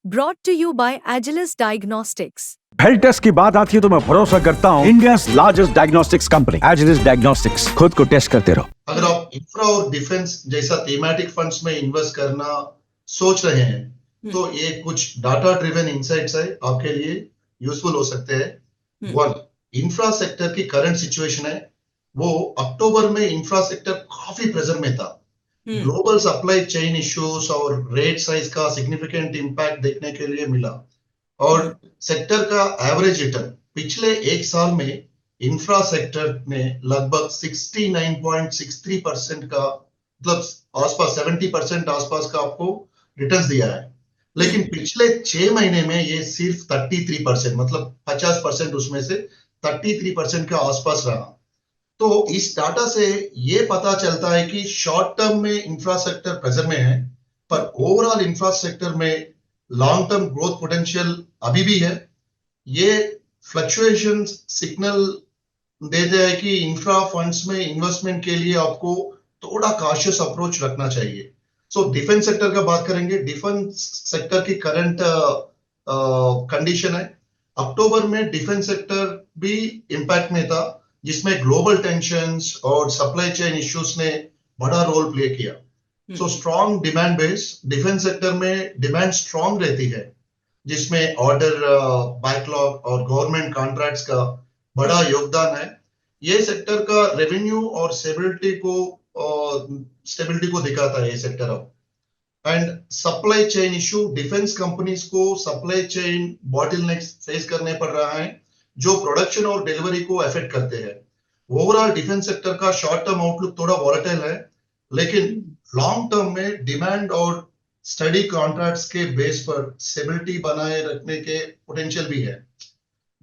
brought to you by Agilus Diagnostics. Health test की बात आती है तो मैं भरोसा करता हूँ India largest diagnostics company Agilus Diagnostics. खुद को टेस्ट करते रहो। अगर आप इंफ्रा और डिफेंस जैसा थीमेटिक फंड्स में इन्वेस्ट करना सोच रहे हैं तो ये कुछ डाटा ड्रिवन इनसाइट्स है, आपके लिए यूजफुल हो सकते हैं। वन, इंफ्रा सेक्टर की करंट सिचुएशन है वो अक्टूबर में इंफ्रा सेक्टर काफी प्रेशर में था। ग्लोबल सप्लाई चेन इश्यूज और रेट साइज का सिग्निफिकेंट इंपैक्ट देखने के लिए मिला और सेक्टर का एवरेज रिटर्न पिछले एक साल में इंफ्रा सेक्टर ने लगभग 69.63% का, मतलब आसपास 70% आसपास का आपको रिटर्न्स दिया है। लेकिन पिछले 6 महीने में ये सिर्फ 33%, मतलब 50% उसमें से 33% के आसपास रहा। तो इस डाटा से ये पता चलता है कि शॉर्ट टर्म में इंफ्रास्ट्रक्चर प्रेशर में है, पर ओवरऑल इंफ्रास्ट्रक्चर में लॉन्ग टर्म ग्रोथ पोटेंशियल अभी भी है। ये फ्लक्चुएशन सिग्नल देते हैं कि इंफ्रा फंड्स में इन्वेस्टमेंट के लिए आपको थोड़ा कॉशियस अप्रोच रखना चाहिए। सो डिफेंस सेक्टर का बात करेंगे। डिफेंस सेक्टर की करंट कंडीशन है, अक्टूबर में डिफेंस सेक्टर भी इंपैक्ट में था, जिसमें ग्लोबल टेंशंस और सप्लाई चेन इश्यूज ने बड़ा रोल प्ले किया। So strong demand base, defence sector में डिमांड स्ट्रॉन्ग रहती है, जिसमें ऑर्डर बैकलॉग और गवर्नमेंट कॉन्ट्रैक्ट्स का बड़ा योगदान है। ये सेक्टर का रेवेन्यू और स्टेबिलिटी को दिखाता है ये सेक्टर अब। And supply chain issue, defence companies को सप्लाई चेन बॉटलनेक्स फेस करने पड़ रहा है जो प्रोडक्शन और डिलीवरी को अफेक्ट करते हैं। ओवरऑल डिफेंस सेक्टर का शॉर्ट टर्म आउटलुक थोड़ा वॉलेटाइल है, लेकिन लॉन्ग टर्म में डिमांड और स्टडी कॉन्ट्रैक्ट्स के बेस पर स्टेबिलिटी बनाए रखने के पोटेंशियल भी है।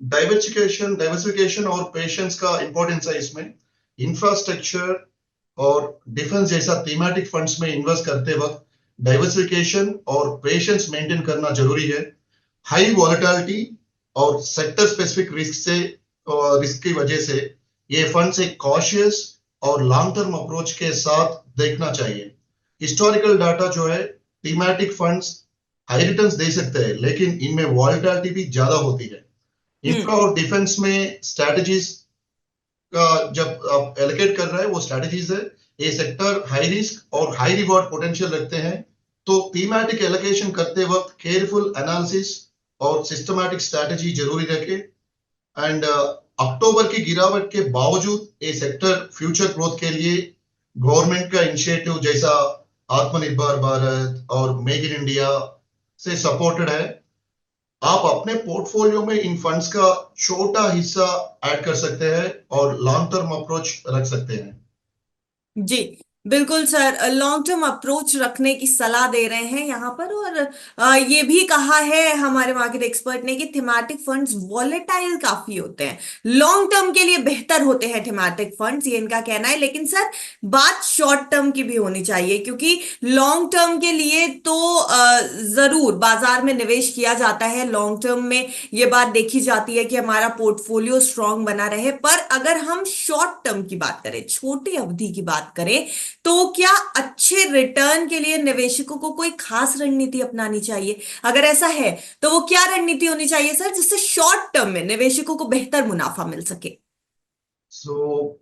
डाइवर्सिफिकेशन और पेशेंस का इंपॉर्टेंस है इसमें। इंफ्रास्ट्रक्चर और डिफेंस जैसा थीमेटिक फंड्स में इन्वेस्ट करते वक्त डाइवर्सिफिकेशन और पेशेंस मेंटेन करना जरूरी है। हाई वॉलेटिलिटी और सेक्टर स्पेसिफिक रिस्क की वजह से ये फंड्स एक कॉशियस और लॉन्ग टर्म अप्रोच के साथ देखना चाहिए। हिस्टोरिकल डाटा जो है, थीमेटिक फंड्स हाई रिटर्न्स दे सकते हैं, लेकिन इनमें वॉलेटिलिटी भी ज्यादा होती है। इंफ्रा और डिफेंस में स्ट्रेटजीज का जब आप एलोकेट कर रहे हैं, वो स्ट्रेटजीज है, ये सेक्टर हाई रिस्क और हाई रिवॉर्ड पोटेंशियल रखते हैं। तो थीमेटिक एलोकेशन करते वक्त केयरफुल एनालिसिस और सिस्टमैटिक स्ट्रेटजी जरूरी रखे। एंड अक्टूबर की गिरावट के बावजूद ये सेक्टर फ्यूचर ग्रोथ के लिए गवर्नमेंट का इनिशिएटिव जैसा आत्मनिर्भर भारत और मेक इन इंडिया से सपोर्टेड है। आप अपने पोर्टफोलियो में इन फंड्स का छोटा हिस्सा ऐड कर सकते हैं और लॉन्ग टर्म अप्रोच रख सकते हैं। जी बिल्कुल सर, लॉन्ग टर्म अप्रोच रखने की सलाह दे रहे हैं यहाँ पर। और ये भी कहा है हमारे मार्केट एक्सपर्ट ने कि थीमेटिक फंड्स वॉलेटाइल काफी होते हैं, लॉन्ग टर्म के लिए बेहतर होते हैं थीमेटिक फंड्स, ये इनका कहना है। लेकिन सर बात शॉर्ट टर्म की भी होनी चाहिए, क्योंकि लॉन्ग टर्म के लिए तो जरूर बाजार में निवेश किया जाता है। लॉन्ग टर्म में ये बात देखी जाती है कि हमारा पोर्टफोलियो स्ट्रांग बना रहे। पर अगर हम शॉर्ट टर्म की बात करें, छोटी अवधि की बात करें, तो क्या अच्छे रिटर्न के लिए निवेशकों को कोई खास रणनीति अपनानी चाहिए? अगर ऐसा है तो वो क्या रणनीति होनी चाहिए सर, जिससे शॉर्ट टर्म में निवेशकों को बेहतर मुनाफा मिल सके?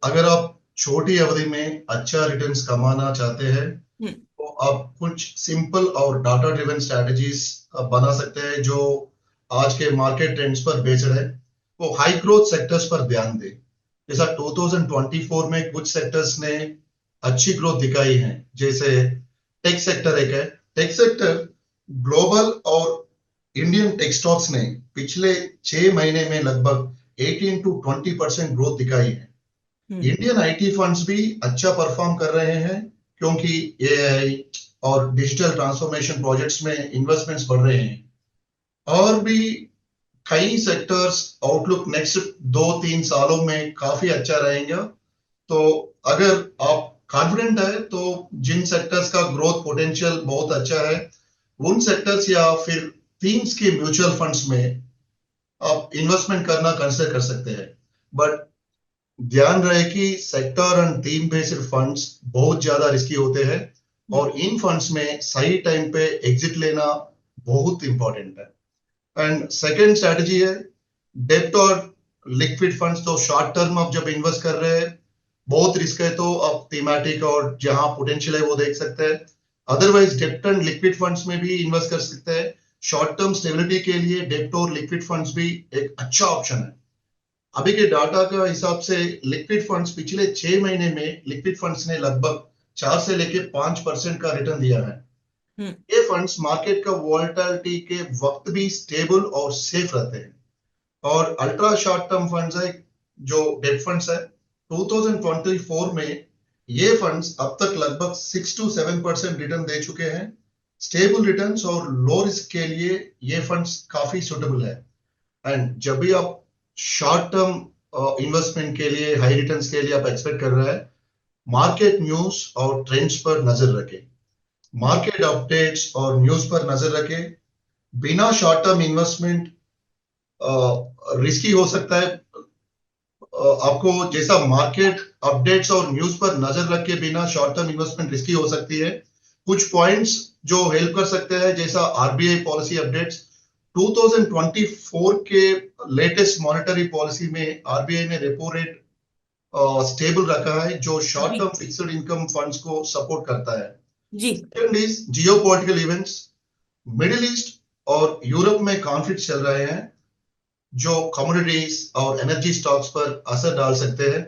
अगर आप छोटी अवधि में अच्छा रिटर्न्स कमाना चाहते हैं तो आप कुछ सिंपल और डाटा ड्रिवन स्ट्रेटजीज बना सकते हैं जो आज के मार्केट ट्रेंड्स पर बेस्ड है। वो हाई ग्रोथ सेक्टर्स पर ध्यान दें। जैसा 2024 में कुछ सेक्टर्स ने अच्छी ग्रोथ दिखाई है, जैसे टेक सेक्टर एक है। टेक सेक्टर ग्लोबल और इंडियन टेक स्टॉक्स ने पिछले 6 महीने में लगभग 18 to 20% ग्रोथ दिखाई है। इंडियन आईटी फंड्स भी अच्छा परफॉर्म कर रहे हैं, क्योंकि एआई और डिजिटल ट्रांसफॉर्मेशन प्रोजेक्ट्स में इन्वेस्टमेंट्स बढ़ रहे हैं। और भी कई सेक्टर्स आउटलुक नेक्स्ट 2-3 सालों में काफी अच्छा रहेगा। तो अगर आप कॉन्फिडेंट है तो जिन सेक्टर्स का ग्रोथ पोटेंशियल बहुत अच्छा है, उन सेक्टर्स या फिर थीम्स के म्यूचुअल फंड्स में आप इन्वेस्टमेंट करना कंसिडर कर सकते हैं। बट ध्यान रहे कि sector and theme based funds बहुत ज्यादा रिस्की होते हैं और इन फंड्स में सही टाइम पे एग्जिट लेना बहुत इंपॉर्टेंट है। एंड सेकेंड स्ट्रैटेजी है डेब्ट और लिक्विड फंड्स। तो शॉर्ट टर्म आप जब इन्वेस्ट कर रहे हैं, बहुत रिस्क है, तो आप थीमेटिक और जहां पोटेंशियल है वो देख सकते हैं। अदरवाइज डेब्ट एंड लिक्विड फंड्स में भी इन्वेस्ट कर सकते हैं। शॉर्ट टर्म स्टेबिलिटी के लिए डेब्ट और लिक्विड फंड्स भी एक अच्छा ऑप्शन है। अभी के डाटा का हिसाब से लिक्विड फंड्स पिछले 6 महीने में लिक्विड फंड्स ने लगभग 4 से लेके 5% का रिटर्न दिया है। ये फंड्स मार्केट का वॉलेटिलिटी के वक्त भी स्टेबल और सेफ रहते हैं। और अल्ट्रा शॉर्ट टर्म फंड्स है जो डेब्ट फंड्स है, 2024 में ये फंड्स अब तक लगभग 6 to 7% रिटर्न दे चुके हैं। स्टेबल रिटर्न्स और लो रिस्क के लिए ये फंड्स काफी सुटेबल है। एंड जब भी आप शॉर्ट टर्म इन्वेस्टमेंट के लिए, हाई रिटर्न्स के लिए आप एक्सपेक्ट कर रहे हैं, मार्केट न्यूज और ट्रेंड्स पर नजर रखें, मार्केट अपडेट्स और न्यूज पर नजर रखें। बिना शॉर्ट टर्म इन्वेस्टमेंट रिस्की हो सकता है। आपको जैसा मार्केट अपडेट्स और न्यूज पर नजर रख के बिना शॉर्ट टर्म इन्वेस्टमेंट रिस्की हो सकती है। कुछ पॉइंट्स जो हेल्प कर सकते हैं, जैसा आरबीआई पॉलिसी अपडेट्स। 2024 के लेटेस्ट मॉनेटरी पॉलिसी में आरबीआई ने रेपो रेट स्टेबल रखा है, जो short term fixed income funds को सपोर्ट करता है। जी। Second is geopolitical events. Middle east और यूरोप में कॉन्फ्लिक्ट चल रहे हैं जो कमोडिटीज और एनर्जी स्टॉक्स पर असर डाल सकते हैं।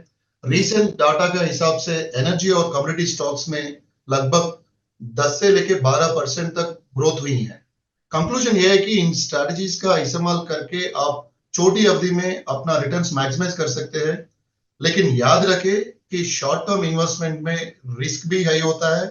रीसेंट डाटा का हिसाब से एनर्जी और कमोडिटी स्टॉक्स में लगभग 10 से लेके 12% तक ग्रोथ हुई है। कंक्लूजन यह है कि इन स्ट्रैटेजीज का इस्तेमाल करके आप छोटी अवधि में अपना रिटर्न्स मैक्सिमाइज कर सकते हैं, लेकिन याद रखें कि शॉर्ट टर्म इन्वेस्टमेंट में रिस्क भी हाई होता है